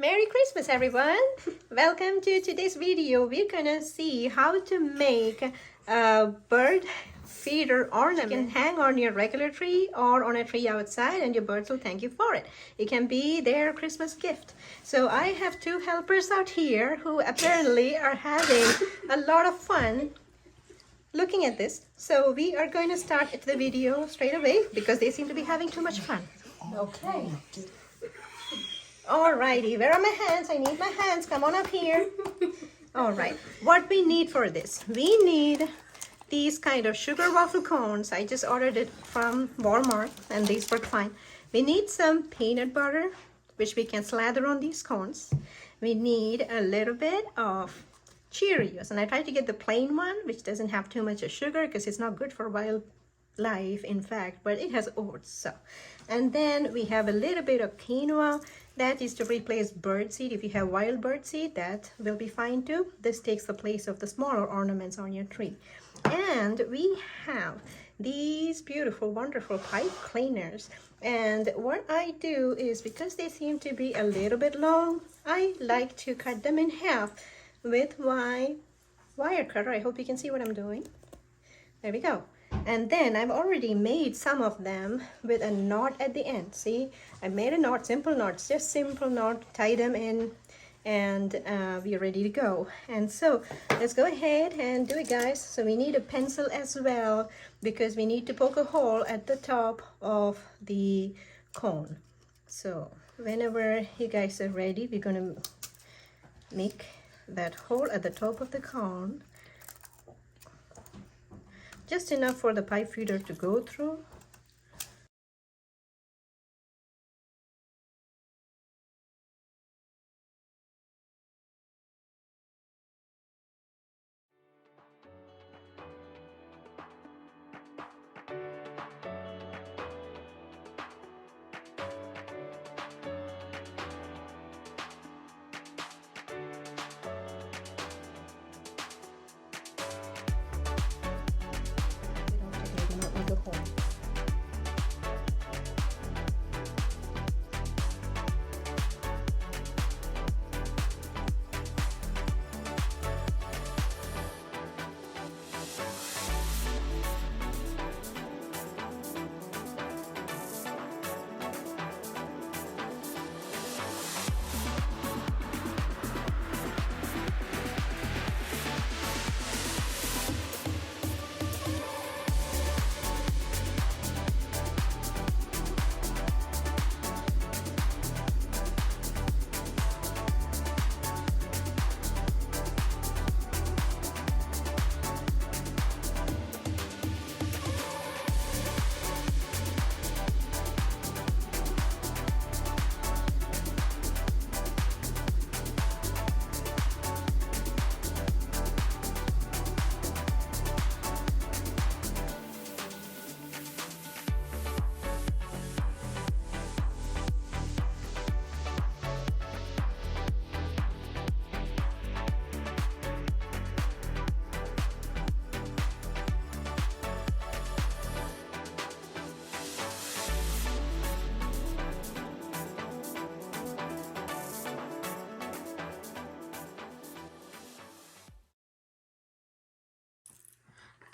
Merry Christmas, everyone! Welcome to today's video. We're gonna see how to make a bird feeder ornament. You can hang on your regular tree or on a tree outside and your birds will thank you for it. It can be their Christmas gift. So I have two helpers out here who apparently are having a lot of fun looking at this. So we are going to start the video straight away because they seem to be having too much fun. Okay. Alrighty, where are my hands? I need my hands. Come on up here. All right, what we need for this? We need these kind of sugar waffle cones. I just ordered it from Walmart and these work fine. We need some peanut butter, which we can slather on these cones. We need a little bit of Cheerios, and I tried to get the plain one, which doesn't have too much of sugar because it's not good for wildlife, in fact, but it has oats. So, and then we have a little bit of quinoa. That is to replace birdseed. If you have wild birdseed, that will be fine too. This takes the place of the smaller ornaments on your tree. And we have these beautiful, wonderful pipe cleaners. And what I do is, because they seem to be a little bit long, I like to cut them in half with my wire cutter. I hope you can see what I'm doing. There we go. And then I've already made some of them with a knot at the end. See, I made a knot, simple knots, just simple knot, tie them in, and we're ready to go. And so let's go ahead and do it, guys. So we need a pencil as well because we need to poke a hole at the top of the cone. So whenever you guys are ready, we're going to make that hole at the top of the cone. Just enough for the pipe feeder to go through.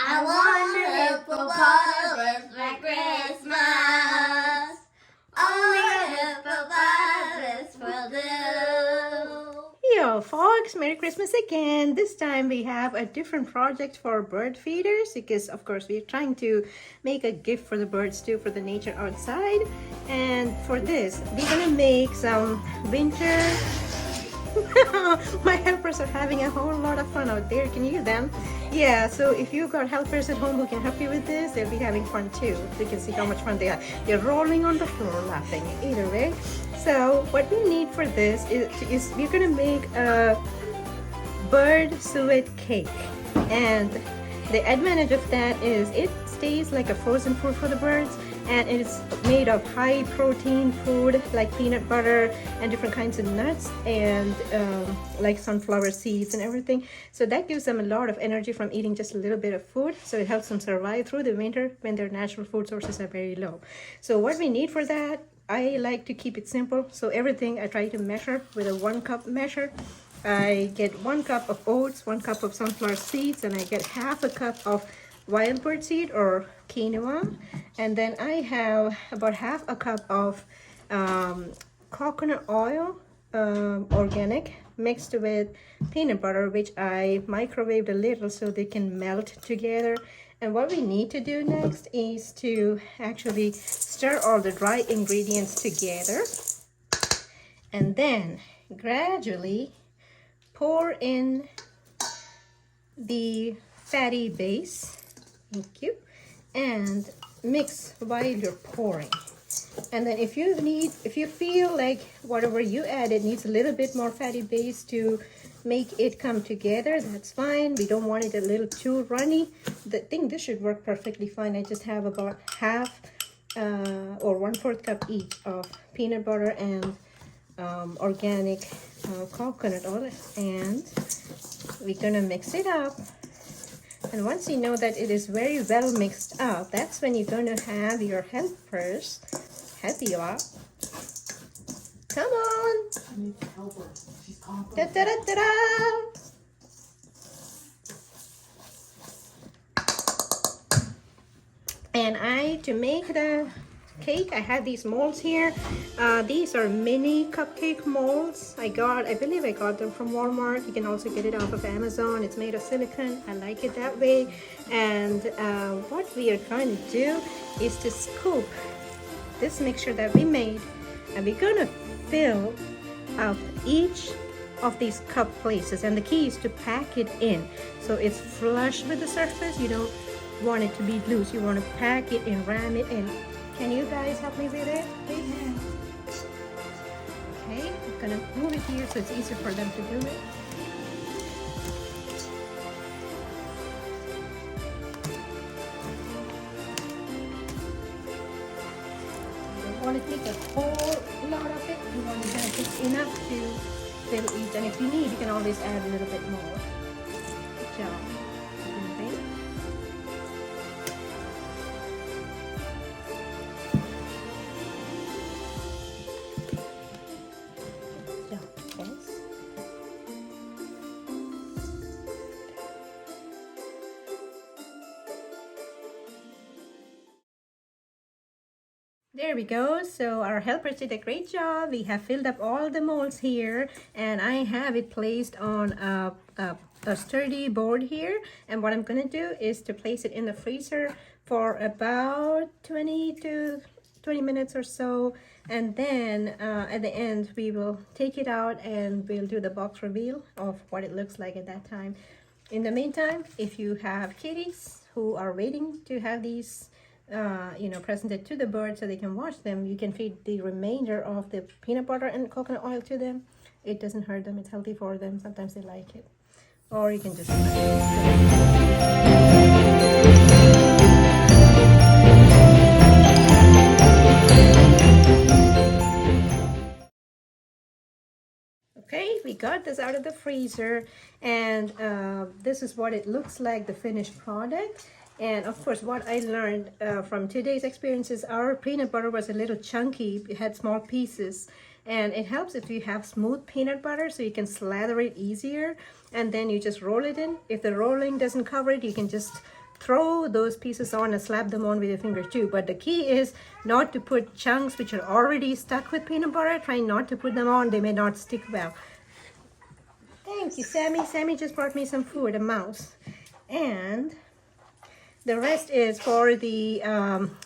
I want a hippopotamus for Christmas. Only a hippopotamus will do. Yo, folks, Merry Christmas again. This time we have a different project for bird feeders because, of course, we're trying to make a gift for the birds too, for the nature outside. And for this, we're gonna make some winter. My helpers are having a whole lot of fun out there. Can you hear them? Yeah, so if you've got helpers at home who can help you with this, they'll be having fun too. You can see how much fun they are. They're rolling on the floor laughing either way. So what we need for this is we're gonna make a bird suet cake. And the advantage of that is it stays like a frozen food for the birds, and it's made of high protein food like peanut butter and different kinds of nuts and like sunflower seeds and everything. So that gives them a lot of energy from eating just a little bit of food. So it helps them survive through the winter when their natural food sources are very low. So what we need for that I like to keep it simple, so everything I try to measure with a 1 cup measure. I get 1 cup of oats, 1 cup of sunflower seeds, and I get half a cup of wild bird seed or quinoa. And then I have about half a cup of coconut oil, organic, mixed with peanut butter, which I microwaved a little so they can melt together. And what we need to do next is to actually stir all the dry ingredients together and then gradually pour in the fatty base, thank you, and mix while you're pouring. And then if you feel like whatever you added needs a little bit more fatty base to make it come together, that's fine. We don't want it a little too runny. I think this should work perfectly fine. I just have about half or 1/4 cup each of peanut butter and organic coconut oil, and we're gonna mix it up. And once you know that it is very well mixed up, that's when you're gonna have your helpers help you out. Come on! I need to help her. She's confident. Da, da, da, da, da. And to make the cake, I have these molds here. These are mini cupcake molds. I believe I got them from Walmart. You can also get it off of Amazon. It's made of silicone. I like it that way. And what we are trying to do is to scoop this mixture that we made, and we're gonna fill up each of these cup places. And the key is to pack it in so it's flush with the surface. You don't want it to be loose. You want to pack it and ram it in. Can you guys help me with it, please? Okay, I'm gonna move it here so it's easier for them to do it. You don't want to take a whole lot of it. You want to have just enough to fill each. And if you need, you can always add a little bit more. Good job. Okay. There we go. So our helpers did a great job. We have filled up all the molds here, and I have it placed on a sturdy board here. And what I'm gonna do is to place it in the freezer for about 20 to 20 minutes or so, and then at the end we will take it out and we'll do the box reveal of what it looks like at that time. In the meantime, if you have kitties who are waiting to have these presented to the birds so they can watch them, you can feed the remainder of the peanut butter and coconut oil to them. It doesn't hurt them, it's healthy for them. Sometimes they like it. Or you can just okay, we got this out of the freezer, and this is what it looks like, the finished product. And of course, what I learned from today's experiences, our peanut butter was a little chunky. It had small pieces, and it helps if you have smooth peanut butter so you can slather it easier, and then you just roll it in. If the rolling doesn't cover it, you can just throw those pieces on and slap them on with your finger too. But the key is not to put chunks which are already stuck with peanut butter. Try not to put them on. They may not stick well. Thank you, Sammy. Sammy just brought me some food, a mouse. And the rest is for the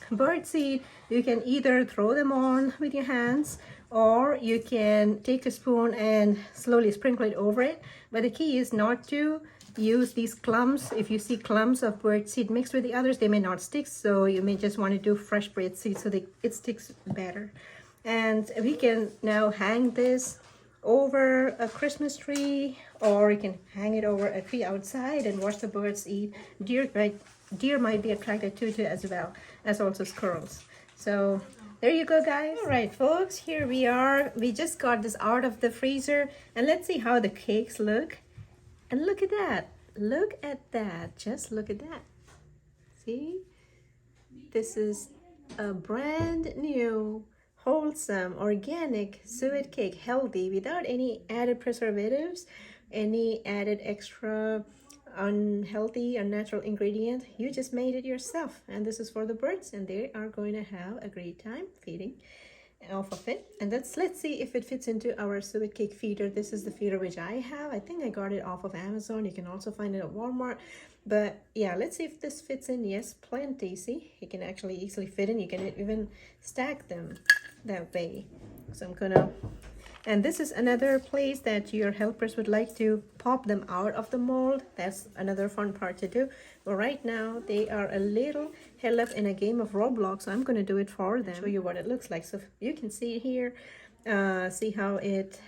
bird seed. You can either throw them on with your hands, or you can take a spoon and slowly sprinkle it over it. But the key is not to use these clumps. If you see clumps of bird seed mixed with the others, they may not stick. So you may just want to do fresh bird seed so it sticks better. And we can now hang this over a Christmas tree, or you can hang it over a tree outside and watch the birds eat. Deer might be attracted to it as well, as also squirrels. So there you go, guys. All right, folks, here we are. We just got this out of the freezer, and let's see how the cakes look. And look at that. Look at that. Just look at that. See? This is a brand new wholesome, organic suet cake, healthy, without any added preservatives, any added extra unhealthy, unnatural ingredient. You just made it yourself, and this is for the birds, and they are going to have a great time feeding off of it. And let's see if it fits into our suet cake feeder. This is the feeder which I have. I think I got it off of Amazon. You can also find it at Walmart. But yeah, let's see if this fits in. Yes, plenty. See, you can actually easily fit in. You can even stack them that way. So I'm gonna, and this is another place that your helpers would like to pop them out of the mold. That's another fun part to do. But right now they are a little held up in a game of Roblox, so I'm gonna do it for them, show you what it looks like. So you can see here, see how it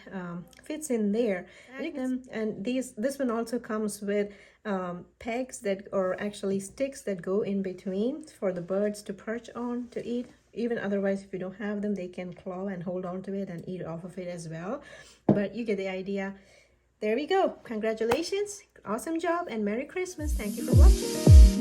fits in there. And this one also comes with pegs that, or actually sticks that go in between for the birds to perch on to eat. Even otherwise, if you don't have them, they can claw and hold on to it and eat off of it as well. But you get the idea. There we go. Congratulations. Awesome job and Merry Christmas. Thank you for watching.